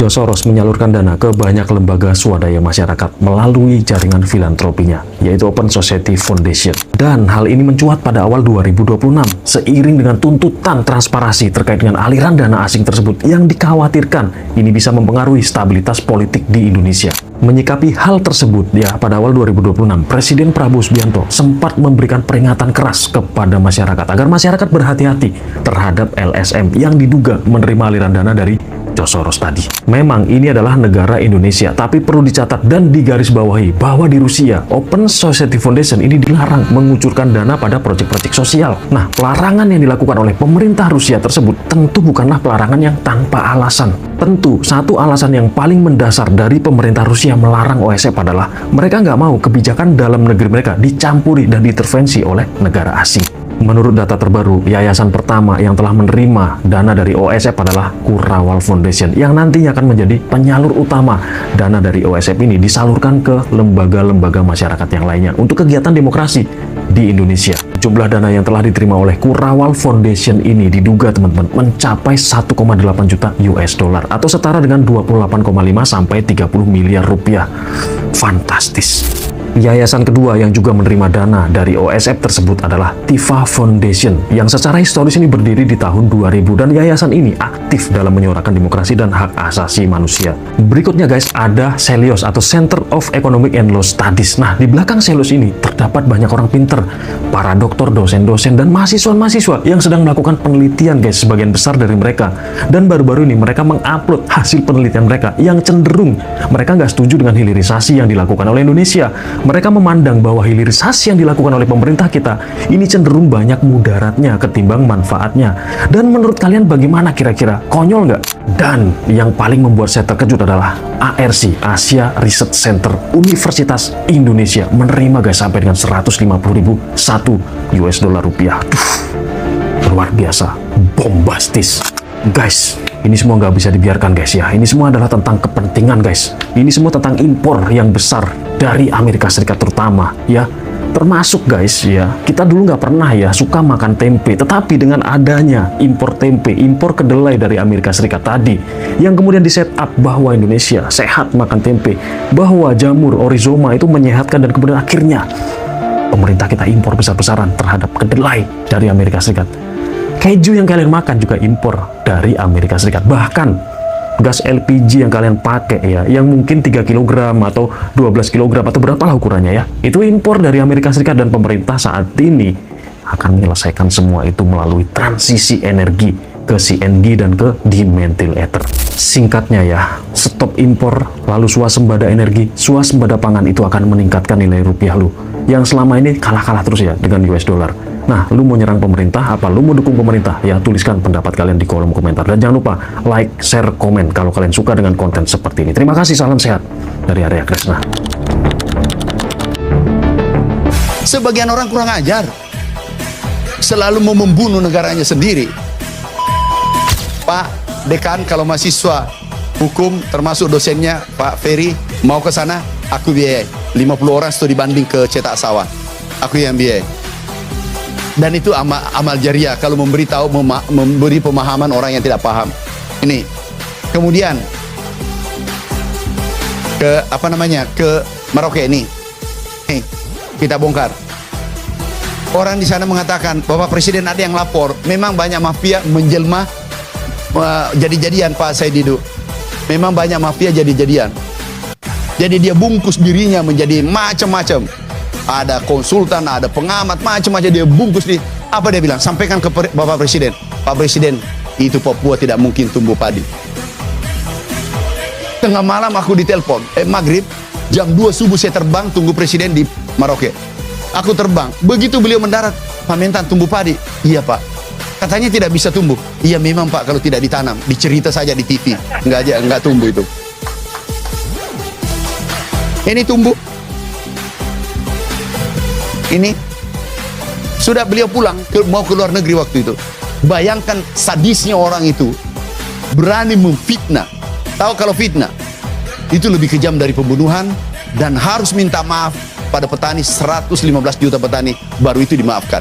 George Soros menyalurkan dana ke banyak lembaga swadaya masyarakat melalui jaringan filantropinya, yaitu Open Society Foundation. Dan hal ini mencuat pada awal 2026, seiring dengan tuntutan transparansi terkait dengan aliran dana asing tersebut yang dikhawatirkan ini bisa mempengaruhi stabilitas politik di Indonesia. Menyikapi hal tersebut, pada awal 2026, Presiden Prabowo Subianto sempat memberikan peringatan keras kepada masyarakat agar masyarakat berhati-hati terhadap LSM yang diduga menerima aliran dana dari George Soros tadi. Memang ini adalah negara Indonesia, tapi perlu dicatat dan digarisbawahi bahwa di Rusia, Open Society Foundation ini dilarang mengucurkan dana pada proyek-proyek sosial. Nah, pelarangan yang dilakukan oleh pemerintah Rusia tersebut tentu bukanlah pelarangan yang tanpa alasan. Tentu, satu alasan yang paling mendasar dari pemerintah Rusia melarang OSF adalah mereka nggak mau kebijakan dalam negeri mereka dicampuri dan diintervensi oleh negara asing. Menurut data terbaru, yayasan pertama yang telah menerima dana dari OSF adalah Kurawal Foundation, yang nantinya akan menjadi penyalur utama. Dana dari OSF ini disalurkan ke lembaga-lembaga masyarakat yang lainnya untuk kegiatan demokrasi di Indonesia. Jumlah dana yang telah diterima oleh Kurawal Foundation ini diduga teman-teman mencapai 1,8 juta US dollar atau setara dengan 28,5 sampai 30 miliar rupiah. Fantastis. Yayasan kedua yang juga menerima dana dari OSF tersebut adalah Tifa Foundation, yang secara historis ini berdiri di tahun 2000, dan yayasan ini aktif dalam menyuarakan demokrasi dan hak asasi manusia. Berikutnya guys, ada Celios atau Center of Economic and Law Studies. Nah, di belakang Celios ini terdapat banyak orang pinter, para dokter, dosen-dosen, dan mahasiswa-mahasiswa yang sedang melakukan penelitian guys, sebagian besar dari mereka. Dan baru-baru ini mereka mengupload hasil penelitian mereka yang cenderung mereka nggak setuju dengan hilirisasi yang dilakukan oleh Indonesia. Mereka memandang bahwa hilirisasi yang dilakukan oleh pemerintah kita ini cenderung banyak mudaratnya ketimbang manfaatnya. Dan menurut kalian bagaimana kira-kira? Konyol nggak? Dan yang paling membuat saya terkejut adalah ARC, Asia Research Center Universitas Indonesia, menerima guys sampai dengan 150.000 1 US dollar rupiah. Luar biasa, bombastis. Guys, ini semua nggak bisa dibiarkan guys ya. Ini semua adalah tentang kepentingan guys. Ini semua tentang impor yang besar dari Amerika Serikat terutama ya. Termasuk guys ya, kita dulu nggak pernah ya suka makan tempe. Tetapi dengan adanya impor tempe, impor kedelai dari Amerika Serikat tadi, yang kemudian di set up bahwa Indonesia sehat makan tempe, bahwa jamur orizoma itu menyehatkan, dan kemudian akhirnya pemerintah kita impor besar-besaran terhadap kedelai dari Amerika Serikat. Keju yang kalian makan juga impor dari Amerika Serikat. Bahkan gas LPG yang kalian pakai ya, yang mungkin 3 kg atau 12 kg atau berapalah ukurannya ya, itu impor dari Amerika Serikat. Dan pemerintah saat ini akan menyelesaikan semua itu melalui transisi energi ke CNG dan ke dimethyl ether. Singkatnya ya, stop impor, lalu swasembada energi, swasembada pangan, itu akan meningkatkan nilai rupiah lu yang selama ini kalah-kalah terus ya dengan US dollar. Nah, lu mau nyerang pemerintah apa lu mau dukung pemerintah? Ya, tuliskan pendapat kalian di kolom komentar. Dan jangan lupa like, share, komen kalau kalian suka dengan konten seperti ini. Terima kasih, salam sehat dari Arya Kresna. Sebagian orang kurang ajar, selalu mau membunuh negaranya sendiri. Pak Dekan, kalau mahasiswa hukum termasuk dosennya Pak Ferry mau ke sana, aku biayai. 50 orang studi banding ke cetak sawah, aku yang biayai. Dan itu amal jariah kalau memberitahu, memberi pemahaman orang yang tidak paham. Ini kemudian ke Merauke ini kita bongkar. Orang di sana mengatakan Bapak Presiden ada yang lapor, memang banyak mafia menjelma jadi-jadian. Pak Said Didu, memang banyak mafia jadi-jadian. Jadi dia bungkus dirinya menjadi macam-macam. Ada konsultan, ada pengamat, macam-macam dia bungkus di. Apa dia bilang? Sampaikan ke Bapak Presiden. Pak Presiden, itu Papua tidak mungkin tumbuh padi. Tengah malam aku ditelepon, maghrib, jam 2 subuh saya terbang tunggu Presiden di Merauke. Aku terbang, begitu beliau mendarat, Pak Mentan tumbuh padi. Iya Pak, katanya tidak bisa tumbuh. Iya memang Pak, kalau tidak ditanam, dicerita saja di TV, nggak tumbuh itu. Ini tumbuh. Ini sudah beliau pulang mau ke luar negeri waktu itu. Bayangkan sadisnya orang itu, berani memfitnah. Tahu kalau fitnah itu lebih kejam dari pembunuhan, dan harus minta maaf pada petani, 115 juta petani baru itu dimaafkan.